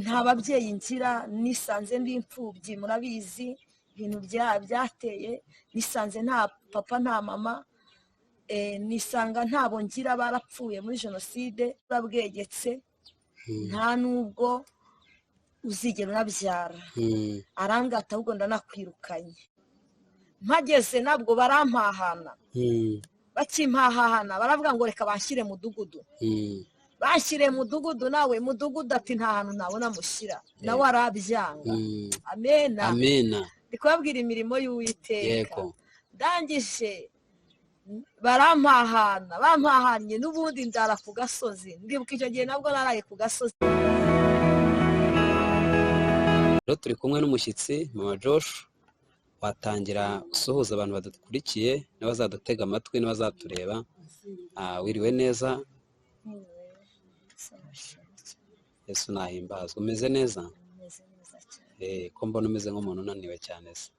nta babyeyi ngira, nisanze ndi imfubyi, murabizi ibintu byateye, nisanze nta papa nta mama, nisanga ntabo ngira barapfuye muri jenoside, urabwegetse nta nubwo uzigera unabyara, arangata ahubwo ndanakwirukanye. Mpageze nabwo barampahana, bakimpahana baravuga ngo reka banshyire mudugudu, banshyire mudugudu, nawe mudugudu ati nta hantu nabona mushyira, nawe arabyanga. Amena, ndi kubabwira imirimo y'Uwiteka. Ndangije barampahana, bampahanye n'ubundi ndara ku gasozi, ndibuka icyo gihe nabwo naraye ku gasozi. Rero turi kumwe n'umushyitsi Mama Josh, watangira gusuhuza abantu badukurikiye n'abazadutega amatwi n'abazatureba. Wiriwe neza? Yesu nahimbazwe. Umeze neza? Ko mbona umeze nk'umuntu unaniwe cyane se?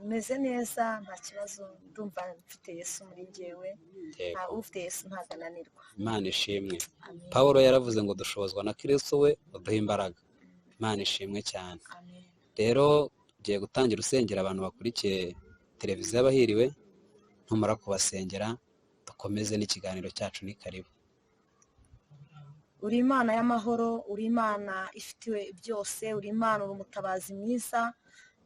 Meze neza, nta kibazo, ndumva mfite Yesu muri njyewe, ufite Yesu ntabwo ananirwa. Imana ishimwe. Pawulo yaravuze ngo dushobozwa na Kristo we uduha imbaraga. Imana ishimwe cyane. Rero ugiye gutangira usengera abantu bakurikiye televiziyo Abahiriwe, ntumara kubasengera dukomeze n'ikiganiro cyacu. Ni karibu. Uri Imana y'amahoro, uri Imana ifitiwe byose, uri Imana, uri umutabazi mwiza.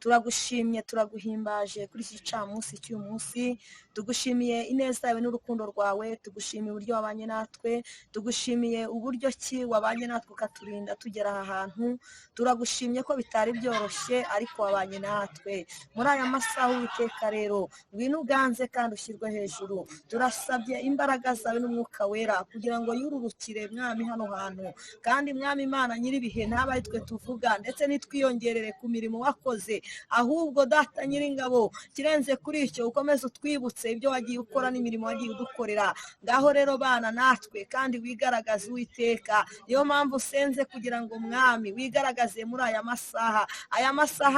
Turagushimye, turaguhimbaje kuri iki gicamunsi cy'uyu munsi, tugushimiye ineza yawe n'urukundo rwawe, tugushimiye uburyo wabanye natwe, tugushimiye uburyo ki wabanye natwe ukaturinda tugera aha hantu. Turagushimye ko bitari byoroshye ariko wabanye natwe muri aya masaha. Uwiteka rero ngwino uganze kandi ushyirwe hejuru. Turasabye imbaraga zawe n'umwuka wera kugira ngo yururukire mwami hano hantu, kandi mwami Imana nyiribihe ntabe ari twe tuvuga ndetse nitwiyongerere ku mirimo wakoze, ahubwo Data Nyiringabo kirenze kuri icyo ukomeze utwibutse ibyo wagiye ukora n'imirimo wagiye udukorera. Ngaho rero bana natwe kandi wigaragaze Uwiteka. Niyo mpamvu usenze kugira ngo mwami wigaragaze muri aya masaha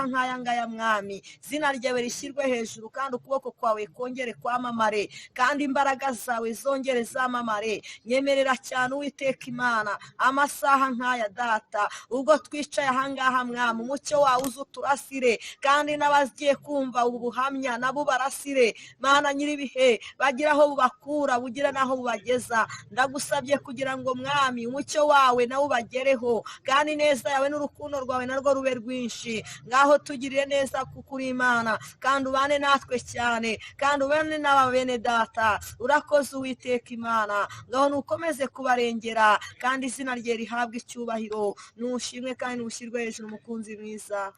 nk'aya ngaya mwami, izina ryawe rishyirwe hejuru kandi ukuboko kwawe kongere kwamamare kandi imbaraga zawe zongere zamamare. Nyemerera cyane Uwiteka Imana amasaha nk'aya Data, ubwo twicaye ahangaha mwami, umucyo wawe uze uturasire kandi n'abagiye kumva ubu buhamya nabo barasire. Mana nyiribihe bagira aho bubakura bugira n'aho bubageza. Ndagusabye kugira ngo mwami umucyo wawe nawe ubagereho kandi neza yawe n'urukundo rwawe narwo rube rwinshi. Ngaho tugirire neza kuko uri Imana kandi ubane natwe cyane kandi ubane n'aba bene Data. Urakoze Uwiteka Imana, ngaho nukomeze kubarengera kandi izina rye rihabwe icyubahiro. Nushimwe kandi nushyirwe hejuru umukunzi mwiza.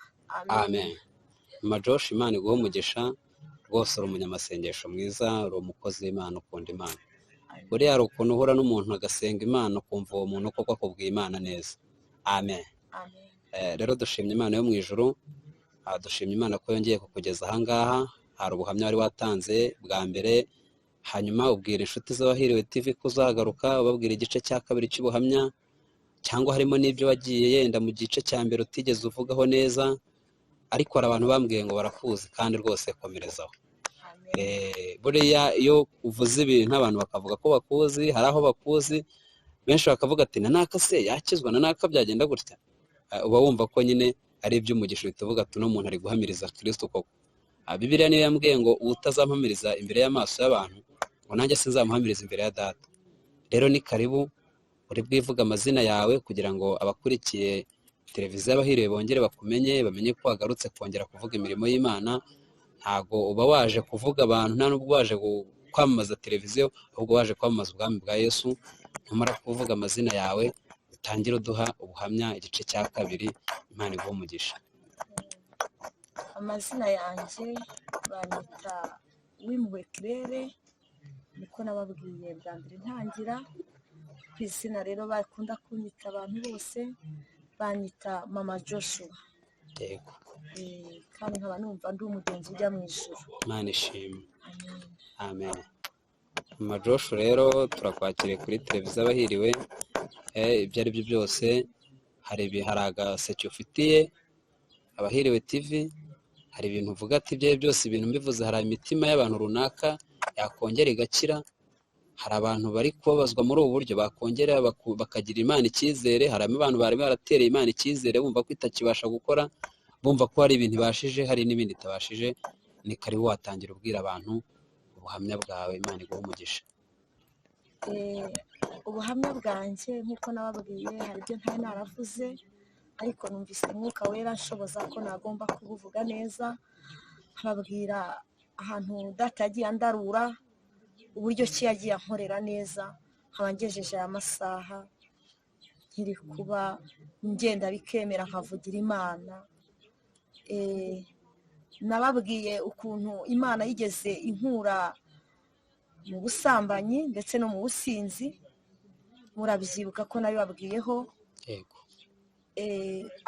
Amen. Mama Josh, Imana iguhe umugisha rwose, uri umunyamasengesho mwiza, uri umukozi w'Imana, ukunda Imana. Buriya hari ukuntu uhura n'umuntu agasenga Imana ukumva uwo muntu koko akubwiye Imana neza. Amen. Rero dushimye Imana yo mu ijuru, dushimye Imana ko yongeye kukugeza ahangaha. Hari ubuhamya wari watanze bwa mbere, hanyuma ubwira inshuti z'Abahiriwe TV ko uzagaruka ubabwira igice cya kabiri cy'ubuhamya, cyangwa harimo n'ibyo wagiye yenda mu gice cya mbere utigeze uvugaho neza, ariko hari abantu bambwiye ngo barakuzi kandi rwose komerezaho. Buriya iyo uvuze ibintu abantu bakavuga ko bakuzi, hari aho bakuzi, benshi bakavuga ati nanaka se yakizwa, nanaka byagenda gutya. Uba wumva ko nyine ari iby'umugisha, uhita uvuga ati uno muntu ari guhamiriza Kristo koko. Bibiliya niyo yambwiye ngo utazampamiriza imbere y'amaso y'abantu ngo nanjye sinzamuhamiriza imbere ya Data. Rero ni karibu, uri bwivuga amazina yawe kugira ngo abakurikiye televiziyo Abahiriwe bongere bakumenye, bamenye ko wagarutse kongera kuvuga imirimo y'Imana. Ntago uba waje kuvuga abantu, nta nubwo waje kwamamaza televiziyo, ahubwo waje kwamamaza ubwami bwa Yesu. Ntumara kuvuga amazina yawe, utangire uduha ubuhamya igice cya kabiri. Imana iguhe umugisha. Amazina yanjye banyita Uwimpuhwe Claire, niko nababwiye bwa mbere ntangira. Ku izina rero bakunda kunyita abantu bose banyita Mama Joshua. Yego. Kandi nkaba numva ndi umugenzi ujya mu ijuru. Imana ishimwe. Amen. Mama Joshua rero turakwakiriye kuri televiziyo Abahiriwe. Ibyo ari byo byose, hari agaseke ufitiye Abahiriwe TV, hari ibintu uvuga ati ibyo byose ibintu mbivuze hari imitima y'abantu runaka yakongera igakira, hari abantu bari kubabazwa muri ubu buryo bakongera bakagira Imana icyizere, hari abantu bari baratereye Imana icyizere bumva ko itakibasha gukora, bumva ko hari ibintu ibashije hari n'ibindi itabashije. Ni karibu watangira ubwira abantu ubuhamya bwawe, Imana iguhe umugisha. Ubuhamya bwanjye nk'uko nababwiye hari ibyo ntari naravuze, ariko numvise Mwuka Wera nshoboza ko nagomba kubuvuga neza, nkababwira ahantu data yagiye andarura, uburyo ki yagiye ankorera neza, nkaba ngejeje aya masaha nkiri kuba ngenda bikemera nkavugira Imana. Nababwiye ukuntu Imana yigeze inkura mu busambanyi ndetse no mu businzi, murabyibuka ko nabibabwiyeho. Yego.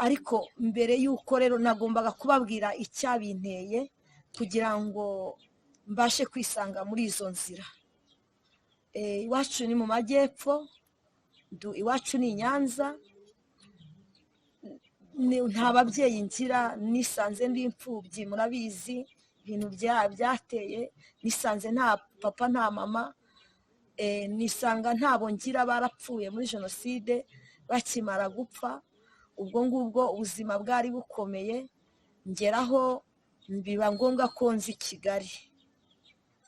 Ariko mbere y'uko rero nagombaga kubabwira icyabinteye kugira ngo mbashe kwisanga muri izo nzira. Iwacu ni mu majyepfo, iwacu ni i Nyanza, nta babyeyi ngira, nisanze ndi imfubyi, murabizi ibintu byateye, nisanze nta papa nta mama, nisanga ntabo ngira barapfuye muri jenoside bakimara gupfa. Ubwo ngubwo ubuzima bwari bukomeye, ngeraho biba ngombwa ko nza i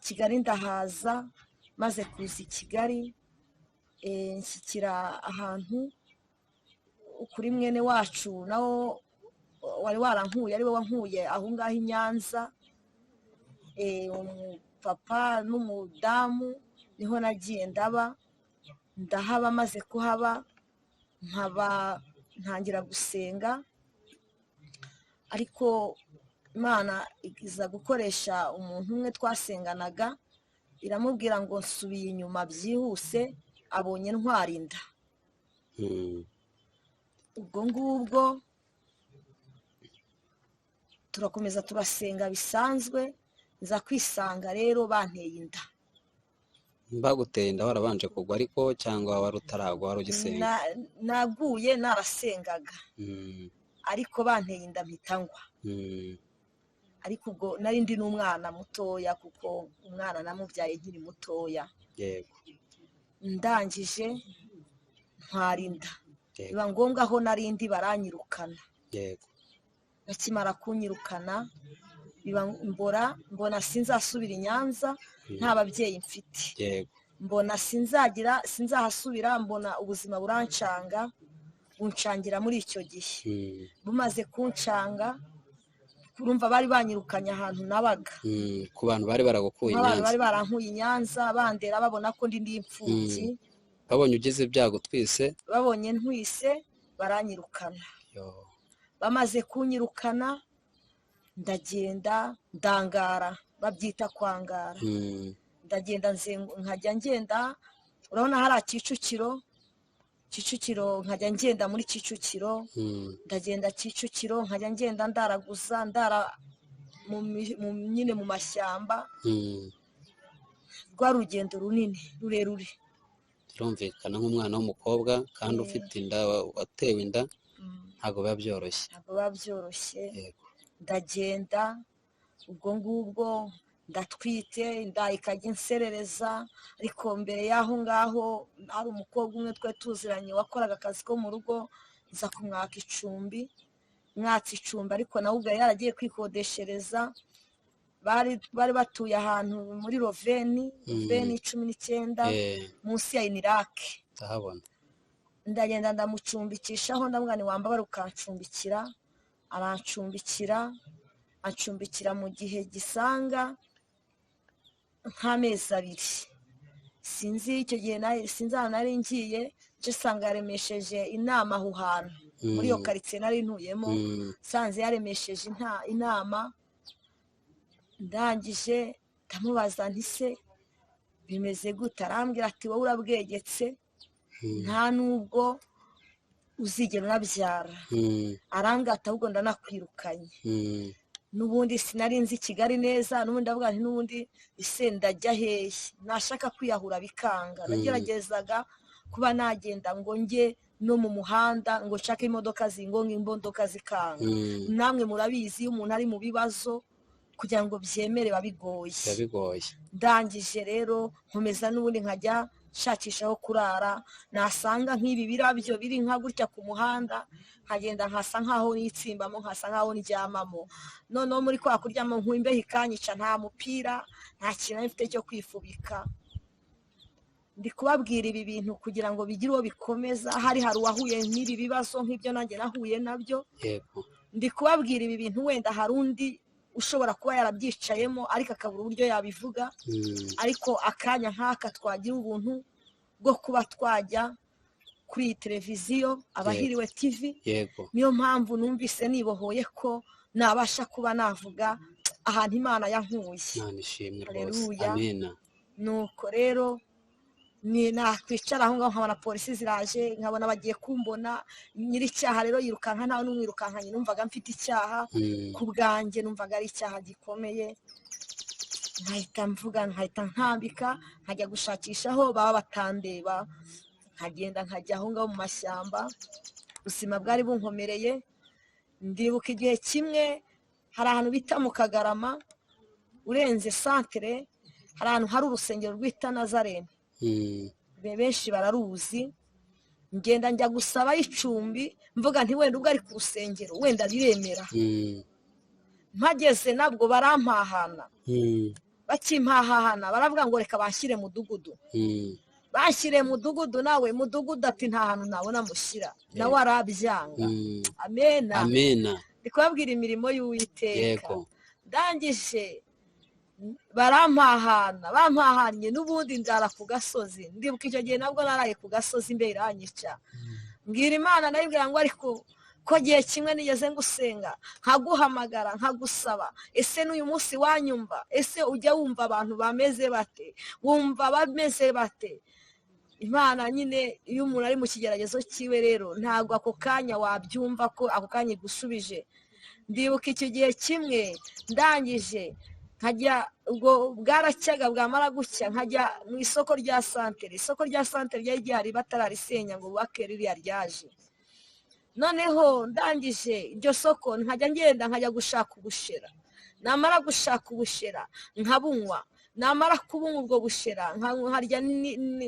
Kigali ndahaza. Maze kuza i Kigali nshyikira ahantu kuri mwene wacu nawo wari warankuye, ari we wankuye aho ngaho i Nyanza. Umupapa n'umudamu niho nagiye ndahaba. Maze kuhaba ntangira gusenga, ariko Imana iza gukoresha umuntu umwe twasenganaga, iramubwira ngo nsubiye inyuma byihuse, abonye ntwara inda. Ubwo ngubwo turakomeza turasenga bisanzwe, nza kwisanga rero banteye inda. Baguteye inda warabanje kugwa ariko cyangwa wari utaragwa wari ugisenga? Naguye narasengaga, ariko banteye inda mpita ngwa. Ariko ubwo nari ndi n'umwana mutoya, kuko umwana namubyaye nkiri mutoya. Yego. Ndangije ntwara inda, biba ngombwa aho nari ndi baranyirukana. Yego. Bakimara kunyirukana mbona sinzasubira i Nyanza nta babyeyi mfite. Yego. Mbona sinzahasubira, mbona ubuzima buncangira muri icyo gihe. Bumaze kuncanga, urumva bari banyirukanye ahantu nabaga. Ku bantu bari baragukuye i Nyanza? Bari barankuye i Nyanza, bandera babona ko ndi imfubyi. Babonye ugize ibyago twise? Babonye ntwise baranyirukana. Bamaze kunyirukana ndagenda ndangara, babyita kwangara. Ndagenda nkajya ngenda, urabona hari Kicukiro, nkajya ngenda muri Kicukiro. Ndagenda Kicukiro nkajya ngenda ndaraguza, nyine mu mashyamba. Rwa rugendo runini rurerure. Birumvikana nk'umwana w'umukobwa kandi ufite inda, watewe inda, ntabwo biba byoroshye. Ndagenda ubwo ngubwo ndatwite, inda ikajya inserereza. Ariko mbere y'aho ngaho hari umukobwa umwe twari tuziranye wakoraga akazi ko mu rugo, nza kumwaka icumbi. Mwatse icumbi, ariko nawe ubwo yaragiye kwikodeshereza. Bari batuye ahantu muri Roveni 19 munsi ya Inirake. Ndagenda ndamucumbikishaho, ndamubwira nti wambabara ukancumbikira. Acumbikira mu gihe gisanga nk'amezi 2. Sinzi icyo gihe sinzi ahantu nari ngiye, nje sanga yaremesheje inama aho hantu muri iyo karitsiye nari ntuyemo. Sanze yaremesheje inama. Ndangije ndamubaza nti se bimeze gute? Arambwira ati wowe urabwegetse, nta nubwo uzigera unabyara. Arambwira ati ahubwo ndanakwirukanye. N'ubundi sinari nzi Kigali neza, n'ubundi avuga nti n'ubundi ise ndajya hehe? Nashaka kwiyahura bikanga. Nageragezaga kuba nagenda ngo njye no mu muhanda ngo nshake imodoka zingonga, imodoka zikanga. Namwe murabizi iyo umuntu ari mu bibazo kugira ngo byemere biba bigoye. biba bigoye. ndangije rero nkomeza n'ubundi nkajya nshakisha aho kurara, nasanga nk'ibi birabyo biri nka gutya ku muhanda nkagenda nkasa nkaho nitsimbamo, nkasa nkaho ndyamamo. noneho muri kwa kuryama imbeho ikanyica, nta mupira nta kintu mfite cyo kwifubika. ndi kubabwira ibi bintu kugira ngo bigire uwo bikomeza. hari uwahuye n'ibi bibazo nk'ibyo nanjye nahuye nabyo. Yego. ndi kubabwira ibi bintu, wenda hari undi ushobora kuba yarabyicayemo ariko akabura uburyo yabivuga. ariko akanya nk'aka twagira ubuntu bwo kuba twajya kuri iyi televiziyo Abahiriwe TV. Yego. niyo mpamvu numvise nibohoye ko nabasha kuba navuga ahantu Imana yankuye. Imana ishimwe rwose. Haleluya. Amina. nuko rero ni nakwicara aho ngaho nkabona polisi ziraje, nkabona bagiye kumbona nyir'icyaha rero yirukanka, ntawe n'umwirukankanye. numvaga mfite icyaha ku bwanjye, numvaga ari icyaha gikomeye. nkahita mvuga, nkahita ntambika nkajya gushakisha aho baba batandeba, nkagenda nkajya aho ngaho mu mashyamba. ubuzima bwari bunkomereye. ndibuka igihe kimwe hari ahantu bita mu Kagarama, urenze santere, hari ahantu hari urusengero rwita Nazarene. benshi bararuzi. ngenda njya gusaba icumbi, mvuga nti wenda ubwo ari ku rusengero wenda biremera. mpageze nabwo barampahana. bakimpahana baravuga ngo reka banshyire mudugudu. banshyire mudugudu, nawe mudugudu ati nta hantu nabona mushyira, nawe arabyanga. amena. Amina. ndi kubabwira imirimo y'Uwiteka. Yego. ndangije bampahanye n'ubundi ndara ku gasozi. ndibuka icyo gihe nabwo naraye ku gasozi, imbere iranyica. mbwira Imana nayibwira ngo ariko ko gihe kimwe nigeze ngusenga nkaguhamagara nkagusaba, ese n'uyu munsi wanyumva? ese ujya wumva abantu bameze bate? wumva bameze bate? Imana nyine iyo umuntu ari mu kigeragezo cyiwe rero ntabwo ako kanya wabyumva ko ako kanya igusubije. ndibuka icyo gihe kimwe ndangije nkajya, ubwo bwaracyaga bwamara gucya nkajya mu isoko rya santere. isoko rya santere ryari gihari batararisenya ngo bubake ririya ryaje. noneho ndangije iryo soko nkajya ngenda nkajya gushaka ubushera. namara gushaka ubushera nkabunywa, namara kubunywa ubwo bushera nkarya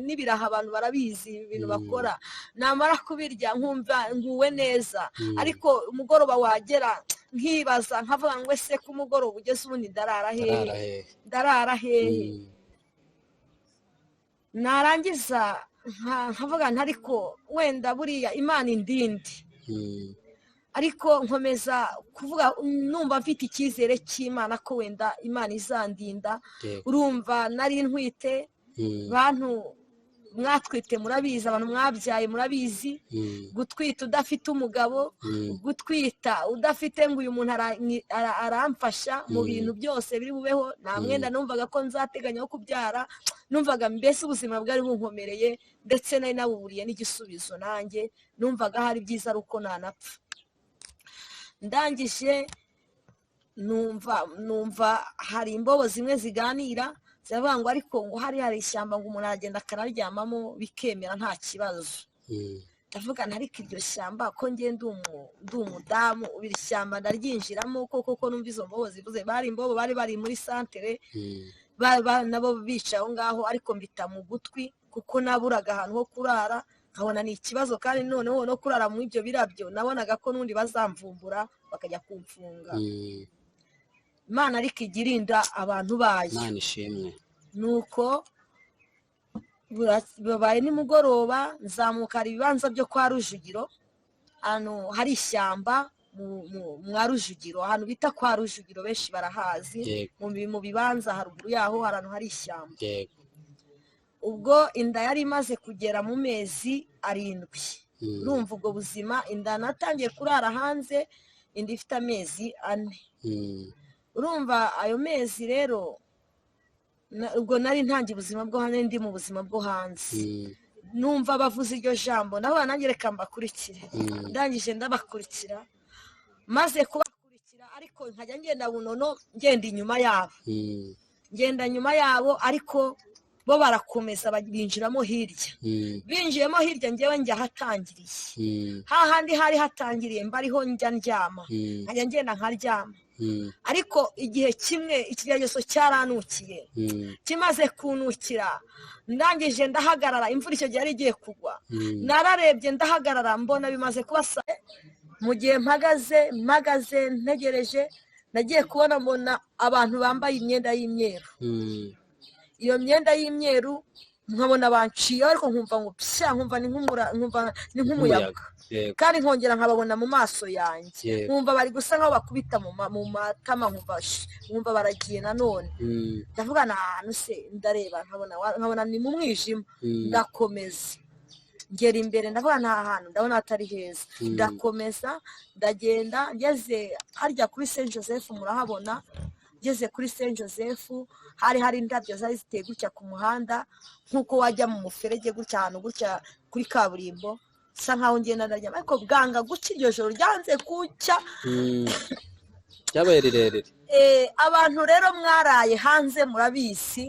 n'ibiraha, abantu barabizi ibintu bakora. namara kubirya nkumva nguwe neza. ariko umugoroba wagera nkibaza nkavuga ngo ese ku mugoroba ugeze ubundi ndarara hehe? narangiza nkavuga nti ariko wenda buriya Imana indindi. ariko nkomeza kuvuga numva mfite icyizere cy'Imana ko wenda Imana izandinda. urumva nari ntwite, bantu mwatwite murabizi, abantu mwabyaye murabizi. gutwita udafite umugabo, gutwita udafite ngo uyu muntu aramfasha mu bintu byose biri bubeho, nta mwenda numvaga ko nzateganya wo kubyara. numvaga mbese ubuzima bwari bunkomereye, ndetse nari nabuburiye n'igisubizo. nanjye numvaga hari byiza ari uko nanapfa. ndangije numva hari imbobo zimwe ziganira ziravuga ngo ariko ngo hari ishyamba ngo umuntu aragenda akanaryamamo bikemera nta kibazo. ndavuga ariko iryo shyamba ko njye ndi umudamu, iri shyamba ndaryinjiramo koko numva izo mbobo zivuze. bari imbobo bari muri santere, nabo bicaye aho ngaho, ariko mbita mu gutwi kuko naburaga ahantu ho kurara. nkabona ni ikibazo, kandi noneho no kurara mu ibyo birabyo nabonaga ko n'undi bazamvumbura bakajya kumfunga. Imana ariko igirinda abantu bayo. Imana ishimwe. nuko babaye nimugoroba, nzamuka hari ibibanza byo kwa Rujugiro, ahantu hari ishyamba mwa Rujugiro, ahantu bita kwa Rujugiro benshi barahazi. mu bibanza haruguru yaho hari ahantu hari ishyamba. ubwo inda yari imaze kugera mu mezi 7. urumva ubwo buzima, inda natangiye kurara hanze, inda ifite amezi 4. urumva ayo mezi rero, ubwo nari ntangiye ubuzima bwo hanze, ndi mu buzima bwo hanze. numva bavuze iryo jambo, naho nanjye reka mbakurikire. ndangije ndabakurikira, maze kubakurikira ariko nkajya ngenda bunono, ngenda inyuma yabo. ngenda nyuma yabo, ariko bo barakomeza binjiramo hirya, binjiyemo hirya ngewe njya ahatangiriye, hahandi hari hatangiriye mba ariho njya ndyama, nkajya ngenda nkaryama. Ariko igihe kimwe ikigeragezo cyaranukiye, kimaze kunukira ndangije ndahagarara, imvura icyo gihe yari igiye kugwa, nararebye ndahagarara mbona bimaze kuba mu gihe mpagaze ntegereje, nagiye kubona mbona abantu bambaye imyenda y'imyeru. Iyo myenda y'imyeru nkabona banciye, ariko nkumva ngo psha, nkumva ni nk'umuyaga, kandi nkongera nkababona mu maso yanjye, nkumva bari gusa nkaho bakubita mu matama, nkumva baragiye nanone. ndavuga ahantu se, ndareba nkabona ni mu mwijima, ndakomeza ngera imbere, ndavuga nta hantu ndabona hatari heza, ndakomeza ndagenda, ngeze harya kuri Saint Joseph, murahabona, ngeze kuri Saint Joseph hari indabyo zari ziteye gutya ku muhanda, nk'uko wajya mu muferege gutya, ahantu gutya kuri kaburimbo, sa nkaho ngenda ndaryama, ariko bwanga gucya, iryo joro ryanze gucya, ryabaye rirerire. Abantu rero mwaraye hanze murabizi,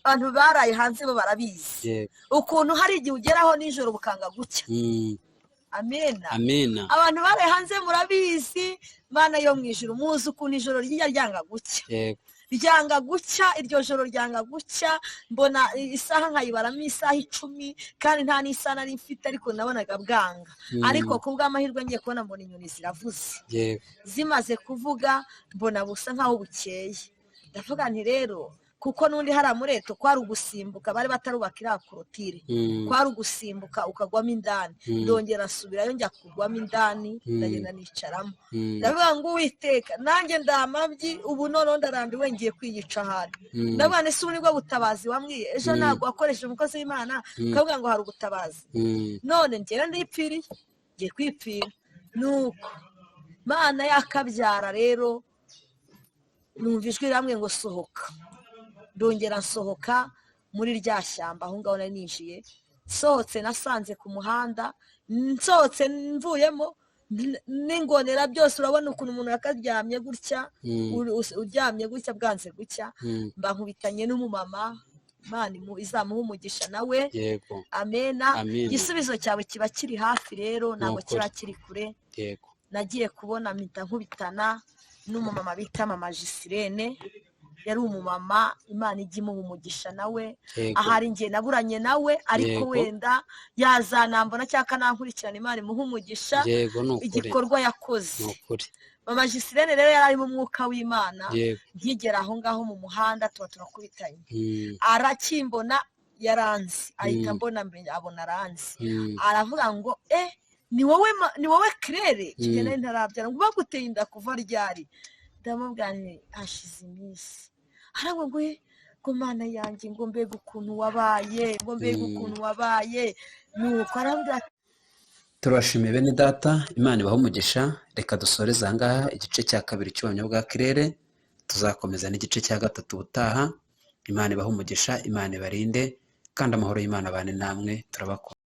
abantu baraye hanze bo barabizi ukuntu hari igihe ugeraho nijoro bukanga gucya. Amena. Abantu baraye hanze murabizi, Mana yo mu ijuru muzi ukuntu ijoro ryanga gucya, ryanga gucya, iryo joro ryanga gucya, mbona isaha nkayibaramo isaha 10, kandi nta n'isaha nari mfite, ariko nabonaga bwanga. Ariko ku bw'amahirwe ngiye kubona mbona inyoni ziravuze, zimaze kuvuga mbona busa nkaho bukeye. Ndavuga nti rero, kuko n'undi hari amureto kwari ugusimbuka, bari batarubaka iriya korotire, kwari ugusimbuka ukagwamo indani. Ndongera asubirayo njya kugwamo indani, ndagenda nicaramo, ndavuga ngo Uwiteka, nanjye ndamabyi, ubu noneho ndarambiwe, ngiye kwiyica ahari. ndavuga nese ubu nibwo butabazi wambwiye, ejo ntabwo wakoresheje umukozi w'Imana ukavuga ngo hari ubutabazi, none ngera ndipfiriye, ngiye kwipfira. Nuko Mana yakabyara rero, numva ijwi riramwe ngo sohoka. Ndongera nsohoka muri rya shyamba, aho ngaho nari ninjiye. Sohotse nasanze ku muhanda, nsohotse mvuyemo n'ingonera byose, urabona ukuntu umuntu yakaryamye gutya, uryamye gutya bwanze gucya, mba nkubitanye n'umumama, Imana izamuha umugisha nawe. Amena. Igisubizo cyawe kiba kiri hafi rero, ntabwo kiba kiri kure. Nagiye kubona mpita nkubitana n'umumama bita Mama Gisirene, yari umumama, Imana ijya imuha umugisha nawe. Ahari njye naburanye nawe, ariko wenda yazanambona cyangwa akanankurikirana, Imana imuha umugisha igikorwa yakoze. Mama Gisirene rero yari ari mu mwuka w'Imana, nkigera aho ngaho mu muhanda tuba turakubitanye, arakimbona yaranzi, ahita mbona abona aranzi, aravuga ngo ni wowe Claire, kigenda ntarabyara, ngo baguteye inda kuva ryari? Ndamubwira nti hashize iminsi. Aravuga ngo ngo Mana yanjye, ngo mbega ukuntu wabaye, nuko aravuga. Turabashimiye bene data, Imana ibahe umugisha. Reka dusoreze aha ngaha igice cya kabiri cy'ubuhamya bwa Claire, tuzakomeza n'igice cya gatatu ubutaha. Imana ibahe umugisha, Imana ibarinde, kandi amahoro y'Imana abane namwe. Turabakunda.